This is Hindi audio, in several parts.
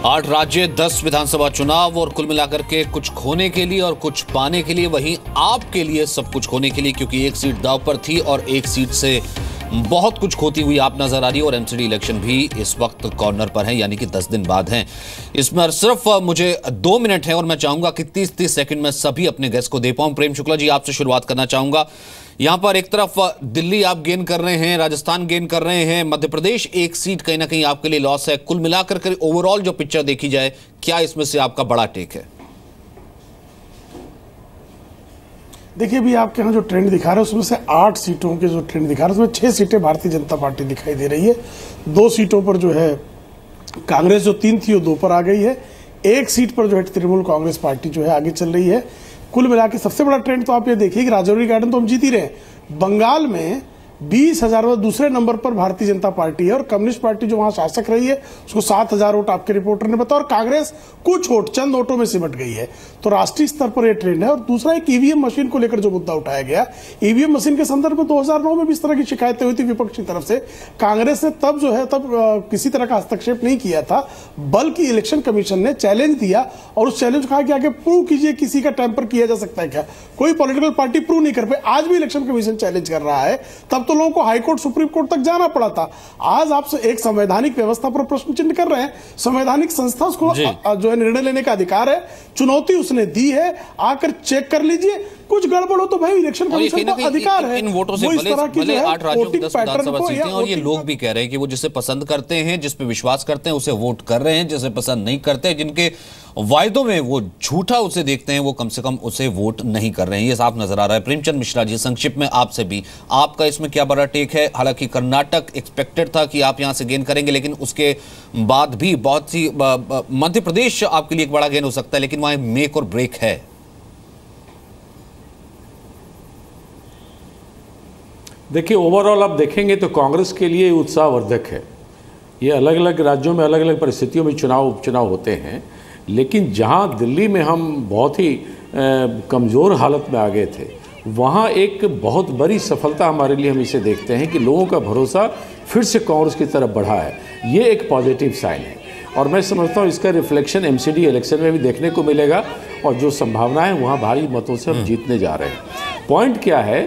8 राज्य 10 विधानसभा चुनाव और कुल मिलाकर के कुछ खोने के लिए और कुछ पाने के लिए, वहीं आपके लिए सब कुछ खोने के लिए, क्योंकि एक सीट दांव पर थी और एक सीट से बहुत कुछ खोती हुई आप नजर आ रही है। और एमसीडी इलेक्शन भी इस वक्त कॉर्नर पर है, यानी कि 10 दिन बाद हैं। इसमें सिर्फ मुझे 2 मिनट है और मैं चाहूंगा कि 30-30 सेकंड में सभी अपने गेस्ट को दे पाऊं। प्रेम शुक्ला जी, आपसे शुरुआत करना चाहूंगा। यहां पर एक तरफ दिल्ली आप गेन कर रहे हैं, राजस्थान गेन कर रहे हैं, मध्य प्रदेश एक सीट कहीं ना कहीं आपके लिए लॉस है। कुल मिलाकर के ओवरऑल जो पिक्चर देखी जाए, क्या इसमें से आपका बड़ा टेक है? देखिए, अभी आपके यहाँ जो ट्रेंड दिखा रहे हैं उसमें से 8 सीटों के जो ट्रेंड दिखा रहे हैं उसमें 6 सीटें भारतीय जनता पार्टी दिखाई दे रही है। 2 सीटों पर जो है कांग्रेस जो 3 थी वो 2 पर आ गई है। 1 सीट पर जो है तृणमूल कांग्रेस पार्टी जो है आगे चल रही है। कुल मिला के सबसे बड़ा ट्रेंड तो आप ये देखिए कि राजौरी गार्डन तो हम जीत ही रहे हैं। बंगाल में 20,000 वोट दूसरे नंबर पर भारतीय जनता पार्टी है और कम्युनिस्ट पार्टी जो वहां शासक रही है उसको 7,000 वोट आपके रिपोर्टर ने बताया और कांग्रेस कुछ वोट चंद वोटों में सिमट गई है। तो राष्ट्रीय स्तर पर यह ट्रेंड है। और दूसरा एक ईवीएम मशीन को लेकर जो मुद्दा उठाया गया, ईवीएम मशीन के संदर्भ में 2009 में भी इस तरह की शिकायतें हुई थी विपक्ष की तरफ से। कांग्रेस ने तब जो है किसी तरह का हस्तक्षेप नहीं किया था, बल्कि इलेक्शन कमीशन ने चैलेंज दिया और उस चैलेंज कहा कि आगे प्रूव कीजिए किसी का टेम्पर किया जा सकता है क्या। कोई पॉलिटिकल पार्टी प्रूव नहीं कर पाई। आज भी इलेक्शन कमीशन चैलेंज कर रहा है। तब तो लोगों को हाईकोर्ट सुप्रीम कोर्ट तक जाना पड़ा था। आज आप एक संवैधानिक व्यवस्था पर प्रश्न चिन्ह कर रहे हैं। संवैधानिक संस्था उसको जो है निर्णय लेने का अधिकार है, चुनौती उसने दी है, आकर चेक कर लीजिए। कुछ गड़बड़ हो तो भाई इलेक्शन कमीशन का अधिकार है। इन वोटों से भले 8 राज्यों में 10 विधानसभा सीटें, और ये लोग भी कह रहे हैं कि वो जिसे पसंद करते हैं, जिस पे विश्वास करते हैं, उसे वोट कर रहे हैं। जिसे पसंद नहीं करते, जिनके वायदों में वो झूठा उसे देखते हैं, वो कम से कम उसे वोट नहीं कर रहे हैं। ये साफ नजर आ रहा है। प्रेमचंद मिश्रा जी, संक्षिप्त में आपसे भी, आपका इसमें क्या बड़ा टेक है? हालांकि कर्नाटक एक्सपेक्टेड था कि आप यहां से गेन करेंगे, लेकिन उसके बाद भी बहुत सी मध्य प्रदेश आपके लिए एक बड़ा गेन हो सकता है, लेकिन वहां मेक और ब्रेक है। देखिए, ओवरऑल आप देखेंगे तो कांग्रेस के लिए उत्साहवर्धक है। ये अलग अलग राज्यों में अलग अलग परिस्थितियों में उपचुनाव होते हैं, लेकिन जहां दिल्ली में हम बहुत ही कमज़ोर हालत में आ गए थे, वहां एक बहुत बड़ी सफलता हमारे लिए हम इसे देखते हैं कि लोगों का भरोसा फिर से कांग्रेस की तरफ बढ़ा है। ये एक पॉजिटिव साइन है और मैं समझता हूँ इसका रिफ्लेक्शन एमसीडी इलेक्शन में भी देखने को मिलेगा और जो संभावना है वहाँ भारी मतों से हम जीतने जा रहे हैं। पॉइंट क्या है,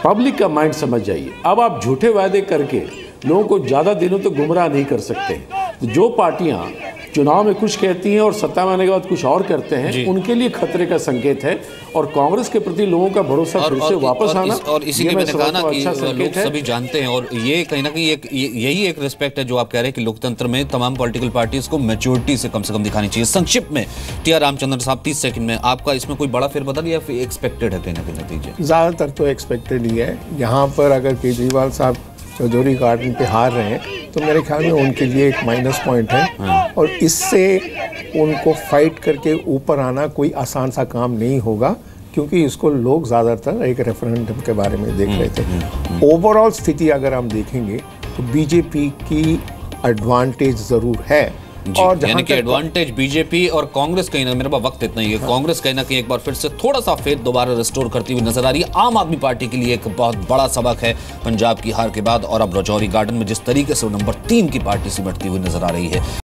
पब्लिक का माइंड समझ जाइए। अब आप झूठे वायदे करके लोगों को ज़्यादा दिनों तक गुमराह नहीं कर सकते। तो जो पार्टियां चुनाव में कुछ कहती हैं और सत्ता में आने के बाद कुछ और करते हैं, उनके लिए खतरे का संकेत है। और कांग्रेस के प्रति लोगों का भरोसा फिर से वापस आना, और इसीलिए मैंने कहा ना कि लोग सभी जानते हैं। और ये कहीं ना कहीं यही एक रिस्पेक्ट है जो आप कह रहे हैं कि लोकतंत्र में तमाम पॉलिटिकल पार्टीज को मैच्योरिटी से कम दिखानी चाहिए। संक्षिप्त में टी.आर. रामचंद्रन साहब, 30 सेकंड में, आपका इसमें कोई बड़ा फेरबदल या फिर एक्सपेक्टेड है कहीं ना कहीं नतीजे? ज़्यादातर तो एक्सपेक्टेड ही है। यहाँ पर अगर केजरीवाल साहब राजौरी गार्डन पे हार रहे हैं तो मेरे ख्याल में उनके लिए एक माइनस पॉइंट है और इससे उनको फाइट करके ऊपर आना कोई आसान सा काम नहीं होगा, क्योंकि इसको लोग ज़्यादातर एक रेफरेंडम के बारे में देख रहे थे। ओवरऑल स्थिति अगर हम देखेंगे तो बीजेपी की एडवांटेज ज़रूर है। और यानी कि एडवांटेज बीजेपी और कांग्रेस कहीं ना, मेरे पास वक्त इतना ही है, कांग्रेस कहीं ना कहीं एक बार फिर से थोड़ा सा फेथ दोबारा रिस्टोर करती हुई नजर आ रही है। आम आदमी पार्टी के लिए एक बहुत बड़ा सबक है पंजाब की हार के बाद, और अब राजौरी गार्डन में जिस तरीके से नंबर 3 की पार्टी सिमटती हुई नजर आ रही है।